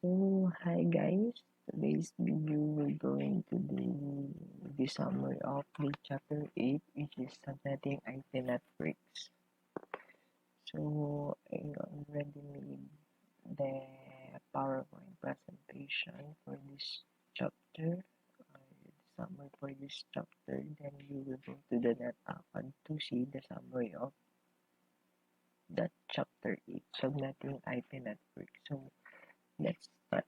So, hi guys. Today's video we're going to do the summary of the chapter 8, which is subnetting IP networks. So, I already made the PowerPoint presentation for this chapter, the summary for this chapter. Then you will go to the NetAcad to see the summary of that chapter 8, subnetting IP network. So, let's start.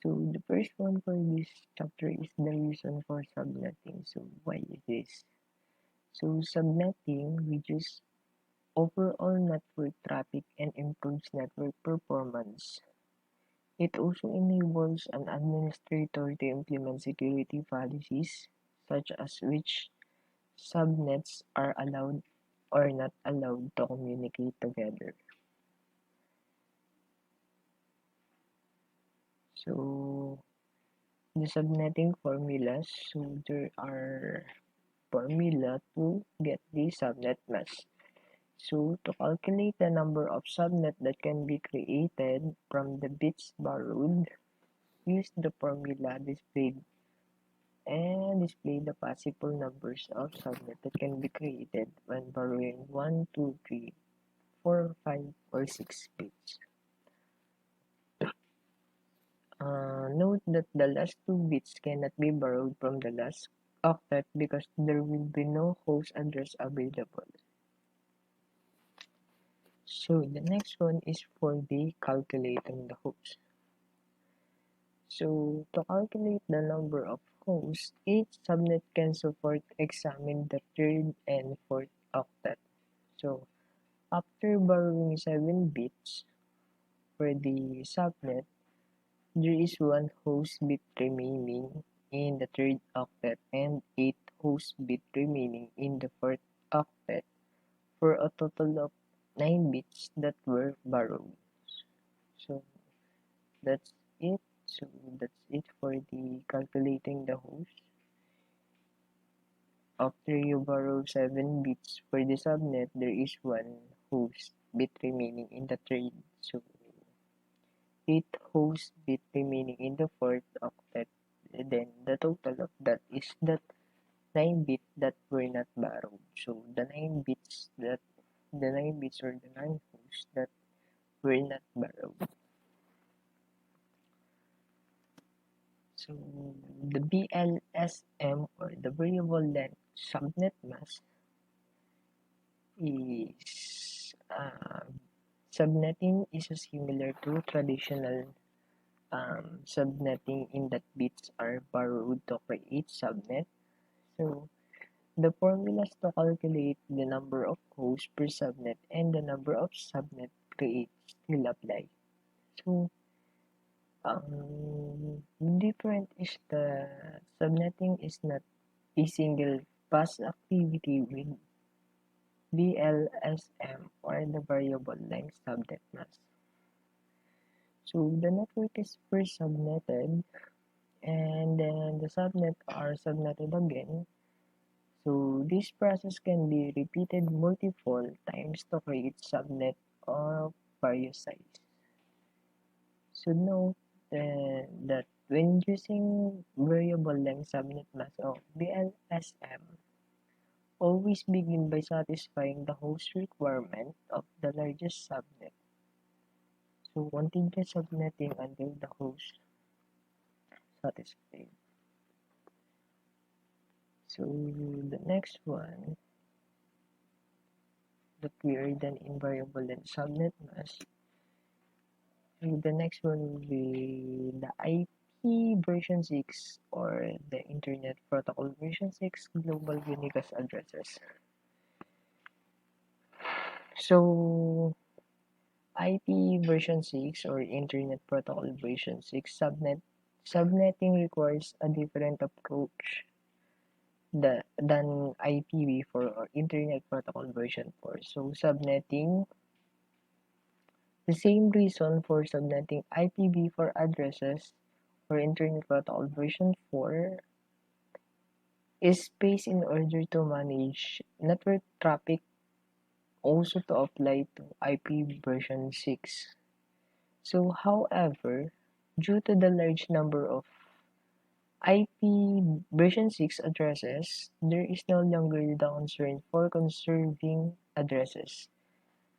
So the first one for this chapter is the reason for subnetting. So why is this? So subnetting reduces overall network traffic and improves network performance. It also enables an administrator to implement security policies such as which subnets are allowed or not allowed to communicate together. So the subnetting formulas, so there are formula to get the subnet mask. So to calculate the number of subnet that can be created from the bits borrowed, use the formula displayed and display the possible numbers of subnet that can be created when borrowing 1, 2, 3, 4, 5, or 6 bits. Note that the last two bits cannot be borrowed from the last octet because there will be no host address available. So the next one is for the calculating the host. So to calculate the number of hosts, each subnet can support examine the third and fourth octet. So after borrowing 7 bits for the subnet, there is one host bit remaining in the third octet and 8 host bit remaining in the fourth octet for a total of 9 bits that were borrowed. So that's it. So that's it for the calculating the host. After you borrow 7 bits for the subnet, there is one host bit remaining in the third. So 8 host bit remaining in the fourth octet. Then the total of that is that 9 bits that were not borrowed. So the 9 bits or the 9 hosts that were not borrowed. So the BLSM or the variable length subnet mask is subnetting is similar to traditional subnetting in that bits are borrowed to create subnet. So the formulas to calculate the number of hosts per subnet and the number of subnet created still apply. So different is the subnetting is not a single pass activity with BLSM or the variable length subnet mask. So the network is first subnetted and then the subnet are subnetted again. So this process can be repeated multiple times to create subnet of various size. So note that when using variable length subnet mask of BLSM, always begin by satisfying the host requirement of the largest subnet. So continue subnetting until the host satisfied. So the next one that we are done in variable length subnet mask. So the next one will be the IP version 6 or the Internet Protocol version 6 global unicast addresses. So IP version 6 or Internet Protocol version 6 subnetting requires a different approach than IPv4 or Internet Protocol version 4. So subnetting, the same reason for subnetting IPv4 addresses for Internet Protocol version 4 is space in order to manage network traffic also to apply to IP version 6. So, however, due to the large number of IP version 6 addresses, there is no longer the concern for conserving addresses.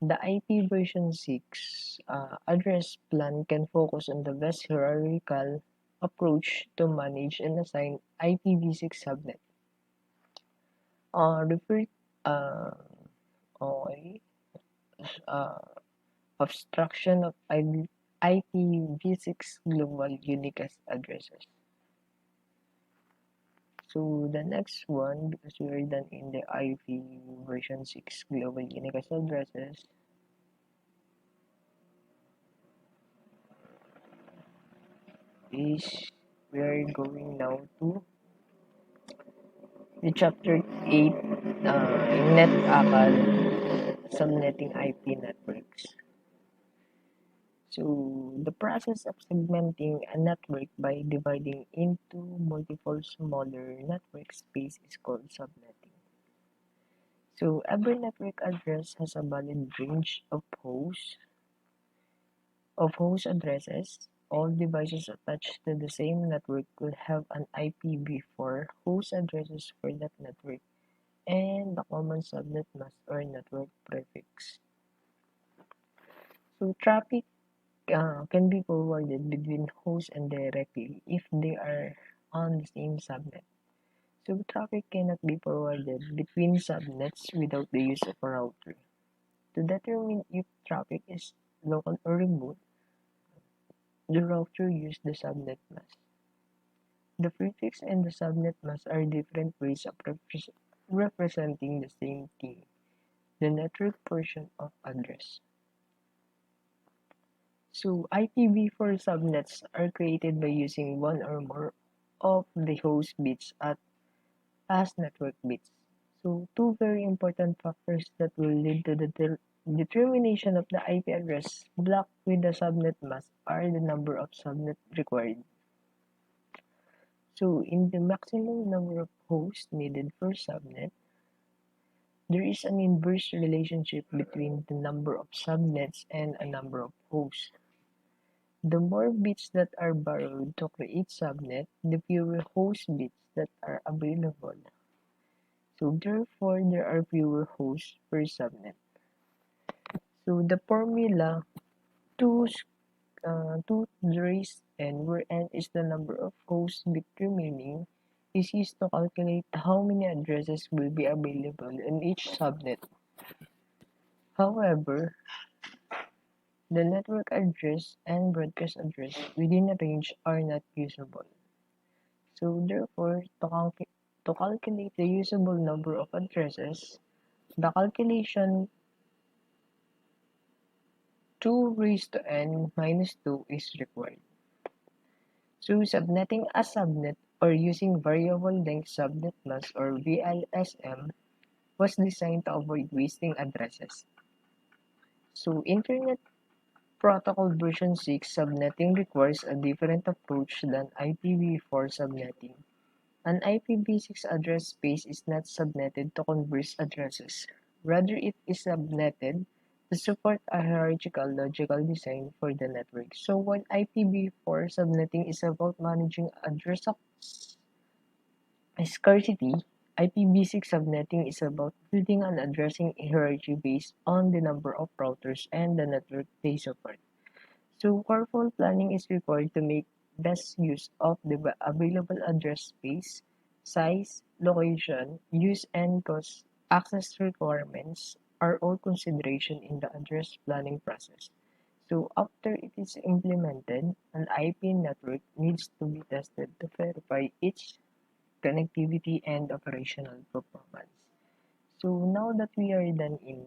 The IP version 6 address plan can focus on the best hierarchical approach to manage and assign IPv6 subnet. Refer uh, okay, uh, obstruction of IPv6 global unique addresses. So the next one, because we are done in the IP version 6 global unique addresses, is we are going now to the chapter 8 NetACAD subnetting IP networks. So the process of segmenting a network by dividing into multiple smaller network space is called subnetting. So every network address has a valid range host addresses. All devices attached to the same network will have an IPv4 host addresses for that network and the common subnet mask or network prefix. So traffic can be forwarded between hosts and directly if they are on the same subnet. So traffic cannot be forwarded between subnets without the use of a router. To determine if traffic is local or remote, the router uses the subnet mask. The prefix and the subnet mask are different ways of representing the same thing, the network portion of address. So IPv4 subnets are created by using one or more of the host bits as network bits. So two very important factors that will lead to the determination of the IP address block with the subnet mask are the number of subnet required. So in the maximum number of hosts needed per subnet, there is an inverse relationship between the number of subnets and a number of hosts. The more bits that are borrowed to create subnet, the fewer host bits that are available. So therefore, there are fewer hosts per subnet. So the formula 2, 2 raised n, where n is the number of host bits remaining, is used to calculate how many addresses will be available in each subnet. However, the network address and broadcast address within a range are not usable. So therefore, to calculate the usable number of addresses, the calculation 2 raised to n minus 2 is required. So subnetting a subnet or using variable length subnet mask or VLSM was designed to avoid wasting addresses. So Internet Protocol version 6 subnetting requires a different approach than IPv4 subnetting. An IPv6 address space is not subnetted to converse addresses. Rather, it is subnetted to support a hierarchical logical design for the network. So while IPv4 subnetting is about managing address scarcity, IPv6 subnetting is about building an addressing hierarchy based on the number of routers and the network they support. So careful planning is required to make best use of the available address space, size, location, use and cost access requirements are all consideration in the address planning process. So after it is implemented, an IP network needs to be tested to verify its connectivity and operational performance. So now that we are done in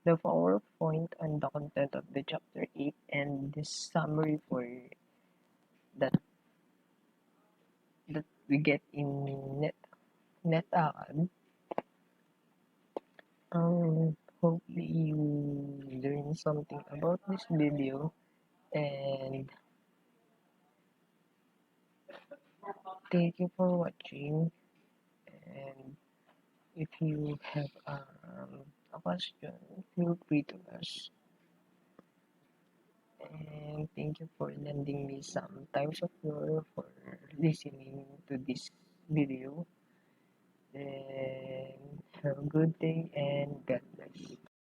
the PowerPoint and the content of the chapter 8 and this summary for that that we get in NetAcad. Hopefully you learn something about this video and thank you for watching. And if you have a question, feel free to ask. thank you for lending me some times of your for listening to this video. And have a good day and God bless.